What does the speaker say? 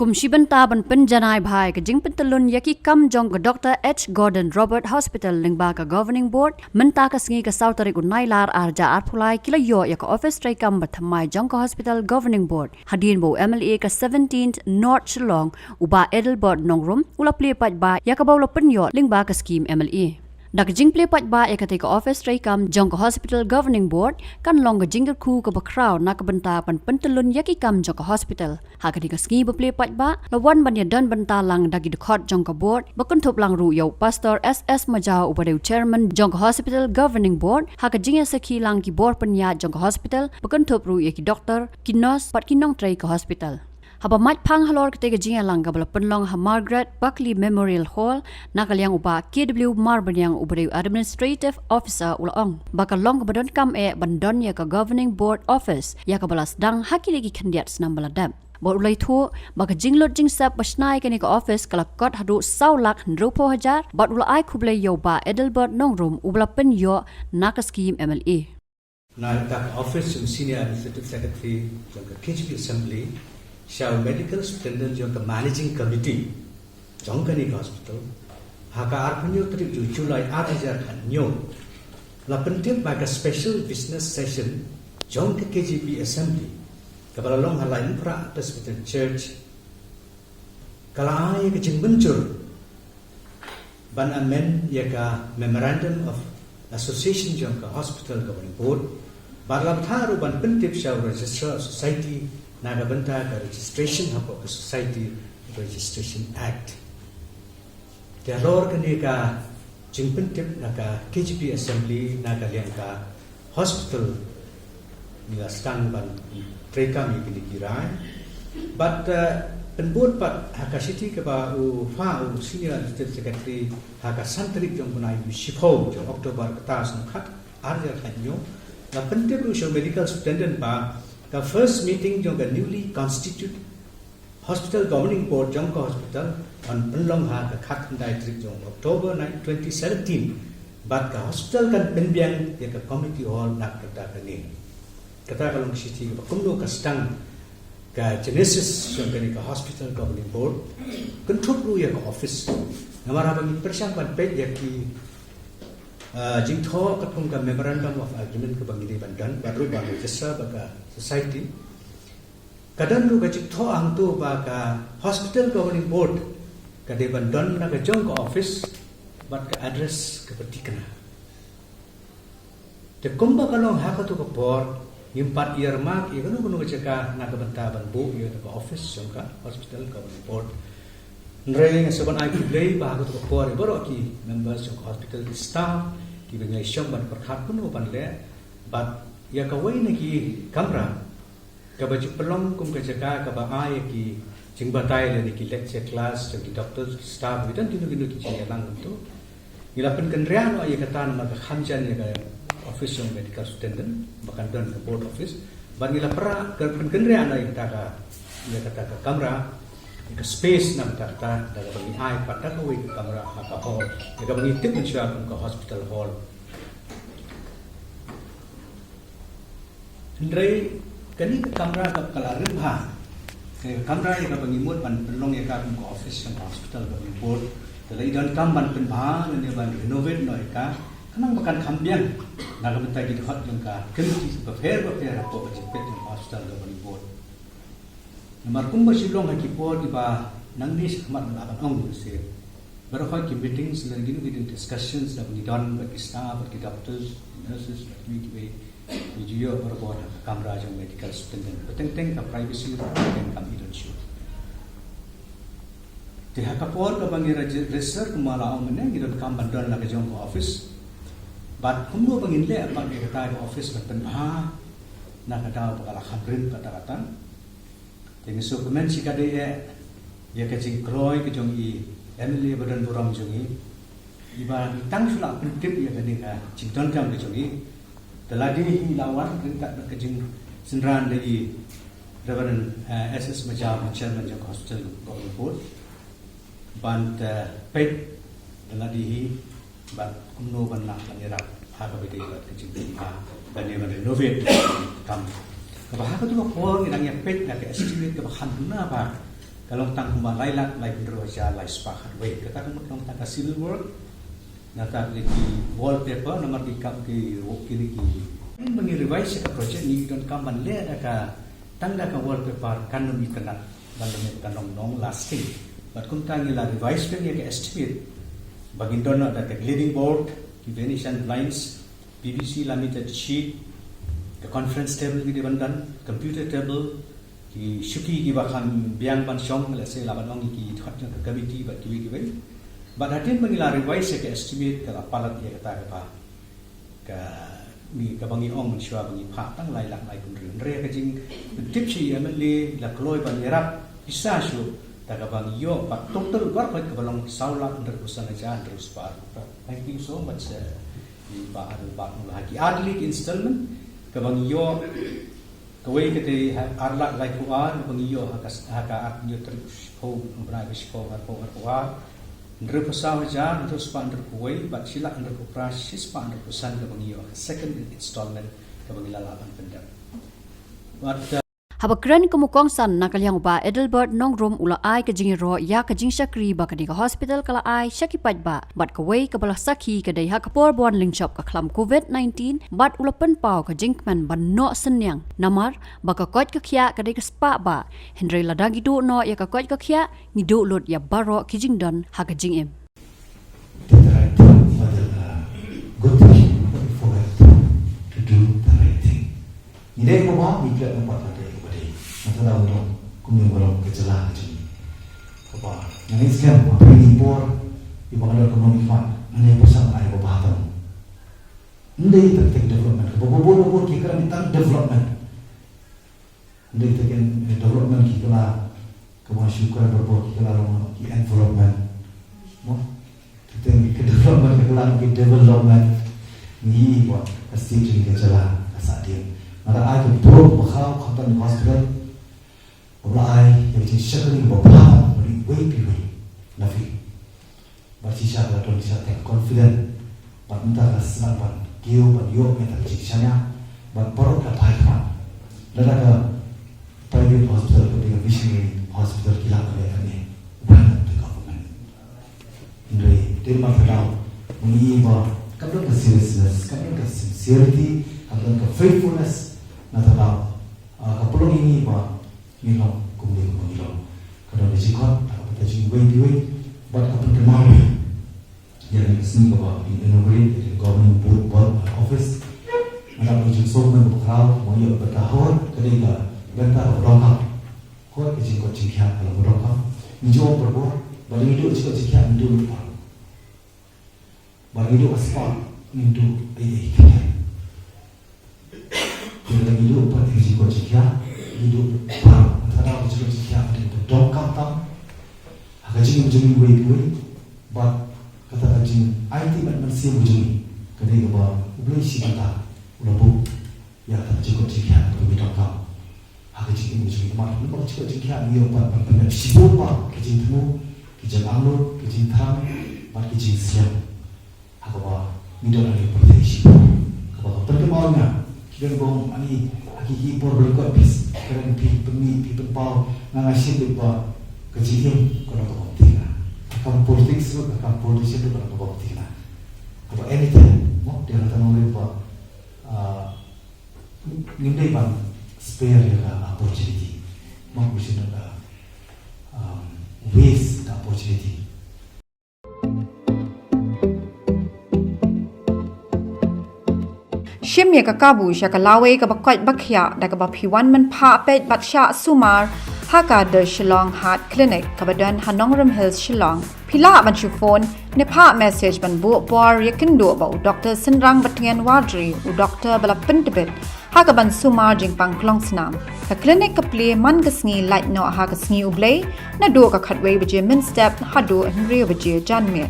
กุมชิบันตาบันเป็นจนายภายกจิงเป็นตลุนยากิกัมจงกับดร. H. Gordon Robert Hospital ลิงบากับ Governing Board มันตากสงีกับซาวตริกุนไนลาร์อาร์จาอาร์พลายกิลโยยากออฟฟิศไตรกัมบัดทำไมจงกับ Hospital Governing Board ฮัดดีนโบ MLA กับ 17th North Shillong อุบา Edelbert นองรุมอุลาเปลียปัดบายากบาวลเป็นยอลิงบากับสกีม MLAดักจิงเปลี่ยปัดบ่ายกับที่กับออฟฟิศไรกัมจงกับ Hospital Governing Board กันลองกับจิงกับคู่กับบักคราวนักบันตาปันเป็นตลุนยักษ์กัมจงกับ Hospital หากที่กับสกีบเปลี่ยปัดบ่าละวันบันยาดันบันตาลังดักกิดคอดจงกับ Board บักกันทบลังรู้ยาว Pastor SS มาจาอุปเดว Chairman จงกับ Hospital Governing Board หากจิงสกีลังกิ Board ปัญญาจงกับ Hospital บักกันทบรู้ยากิ Doctor กิน Nurse ปัดกินน้องไตรกับ Hospital haba mat phang halor kete ge jinga lang gabla penlong ha Margaret Buckley Memorial Hall nakaliang uba KW Marbanyang ubrew Administrative Officer ulong bakalong badon kam e bandon ya ka Governing Board Office ya ka balas dang hakili gi khandiat snam baladam bot ulai thu baka jinglot jingsap basnai kani ka office kala kot hadu saulak ndropo hajar bot ulai khuble yo ba Edelbert nongrum ubla pen yo nakaskim MLA na ka office senior administrative secretary ka KGP assembly Shao Medical Superintendent yung Managing Committee jong kani hospital haka arpanyo trip ju July 8 kanyo la pentip baga special business session jong ke KGP Assembly kabalalong halai infra hospital church kalai ke jingbencur ban amen ya ka memorandum of association jong ka hospital governing board barlam tharu ban pentip Shao Register of Society naga banta ka registration hapo ka Society Registration Act teror kani ka jingpentip naga KGP Assembly naga liang ka hospital nila stand ban treka mi kini kirai but penbud pat haka city ka ba u fa u senior administrative secretary haka santrik jong bunai shipho jong October ka tas no khat arja khanyo la pentip ru show medical superintendent ba the first meeting jong the newly constituted hospital governing board jong ko hospital on penlong ha ka khat dai trip jong October 2017 but ka hospital kan penbiang ya ka committee hall nak kata kani kata kalong city ba kumno ka stang ka genesis jong kani ka hospital governing board control ru ya ka office namara bagi persang ban pe ya ki jing tho katung ka memorandum of agreement ka bangili bandan baru ba register ba ka society kadan lu ka jing tho ang tu ba ka hospital governing board ka de bandan na ka jong ka office bat ka address ka patikana te kumba kalong ha ka tu ka board impat year mark i kanu kanu ka na ka banta ban bu yo ka office jong ka hospital governing board nreng saban ai play ba ka tu ka board baro ki members of hospital staff ki bengai syong ban perkhat pun ban le bat ya ka wai na ki kamera ka ba ju pelong kum ka jaka ka ba ai ki jing batai le ki lecture class jong ki doctor staff widan tinu ki chi lang tu ila pen kan ria no ya kata na ka khamjan ya ka office of medical superintendent bakan don ka board office ban ila pra kan ria na ya kata ka kamera ka space na kata daga bagi ai patak ko ka kamera ka hall daga bagi tip insya ka hospital hall Ndrai kani ka kamera ka kalarin ha kamera ya ka bagi mut ban pelong ya ka office ng hospital bagi board dalai dan kam ban pen bha ne ban renovate no ka kanang bakan khambian naga bentai di hot yung ka committee ba fair hapo ba jipet ng hospital bagi board Namar kumba silong haki po di ba nang nis kamat laban ong si baru kau ki meetings dan gini gini discussions dan done bagi staff bagi doctors nurses bagi kiwe video baru buat kamera jong medical superintendent penting ka privacy dan kami don't shoot di hakapon ka bangi register kumala ong meneng gidon kam bandon la jong office but kumno bangin le apa ke kata office ban ha na kata bakala khabrin kata Dengan dokumen si kade ya kecing kroy ke jong i Emily badan buram jong i iba tang sulak pentip ya kade ka cington kam ke jong i teladi lawan rintak ke jing senran dari Reverend SS Majab Chairman jong hospital governing board band pet teladi ban kumno ban nak panirap ha ka bede ke jing ha ban renovate kam Kabaha ko tu ko ngilang ya pet na ka estimate ka bahan na ba kalau tang kuma lailat lai bendro ja lai spahat we kata kalau tang civil work nata ki wallpaper nomor di kap ki kiri ki mengi revise ka project ni don kaman le ka tangda ka wallpaper kanun ikana dalam kanong nong lasting but kun tangi la revise kan ya ka estimate bagin don da ka leading board ki venetian blinds PVC laminated sheet the conference table ki dibandan computer table ki shuki ki bakan biang ban shong let's say laban ong ki thot ka committee ba ki we but hatin mangila revise ka estimate ka palat ya kata ka ka ni ka bangi ong shwa bangi pha tang lai lak lai kun re ka jing tip chi ya le la kloi ban yarap isa shu ta ka bangi yo ba total war ka balong saula under kusana ja under spar thank you so much di ba lagi adli installment ka bangi yo ka we ka te arla lai ku ar bangi yo haka at ni terus ho bra bis ko ar Ndre pasal jan terus pandar kuai, bat sila ndre kupras sis pandar kusan ke bangiyo second installment ke bangila laban pendam. But Habakren kumukong san nakalyang ba Edelbert nongrom ula ai ka jingiro ya ka jing shakri ba kani ka hospital kala ai shakipat ba bat ka wei ka bala sakhi ka dai ha ka por bon lingchop ka khlam COVID-19 bat ula pen pau ka jingman ban no senyang namar ba ka kot ka khya ka dai ka spa ba Henry ladagi do no ya ka kot ka khya ni do lot ya baro ki jing don ha ka jing em good thing for us to do the right thing. Ini ko ba mikir empat ada Masalah untuk kumpulan orang kejelah macam ni. Apa? Yang sekian, apa ini impor di bawah ekonomi fund, ini pasal ada pembahasan. Ini terkait development. Bobor kita minta development. Ini terkait development kita lah. Kemasyarakatan berbor kita lah ki environment. Kita development kita lah ki development. Ni buat pasti jadi kejelah kesadia. Ada ada pro bakal konten hospital. Mulai yang syakri berbahan beri way nafi. Bersisa pada tulisan confident. Bantah kesenang ban kio ban yo meta ciksanya ban porok dapat kan. Dan ada private hospital dengan visionary hospital kilang kalian ini bukan the government. Ini terima kasih. Ini kalau ke seriousness, kalau ke sincerity, kalau ke faithfulness, nanti kalau ini Nilong, kumpulan nilong. Kalau di sikap, kita jumpai di buat apa termahu. Jadi sini kalau inaugurate di government board office, ada macam soal berkau, mau ia bertahun, ketika bentar berangkat, kau kecik cikiat kalau berangkat, menjauh berbor, balik itu cikiat itu lupa, balik itu aspal itu kikiat, jadi itu pada kecik cikiat. Hidup baru, antara kita juga ada dongkang tam, agak jing wei, but kata jing IT manusia bujuni, kadang kita boleh siapa, ulabu, ya kata juga lebih dongkang, agak jing bujuni, mana lupa juga dia pada sibuk pak, kejing temu, kejing anglut, kejing terang, pada kejing siang, agak apa, ini adalah yang berfungsi, agak perkembangannya, kita bom ani Kiki por berikut bis, kerana people pau ngasih lupa kejadian kalau tak tina. Akan politik sebab akan polisi itu kalau tak tina. Kalau anything, dia kata orang lupa. Nilai ban spare ya opportunity, mak mesti ada waste opportunity. Shim ya kakabu sya kalawe ka bakot bakhya da ka baphiwan man pha pet batsha sumar haka de Shillong Heart Clinic ka badan Hanongram Hills Shillong phila ban chu phone ne pha message ban bu por yakindo ba Dr. Sinrang Batngan Wadri u Dr. Balapin Tibet haka ban sumar jingpang klong snam ka clinic ka play man ka sngi light no ha ka sngi ublay na do ka khatway baje min step hado henry baje janmet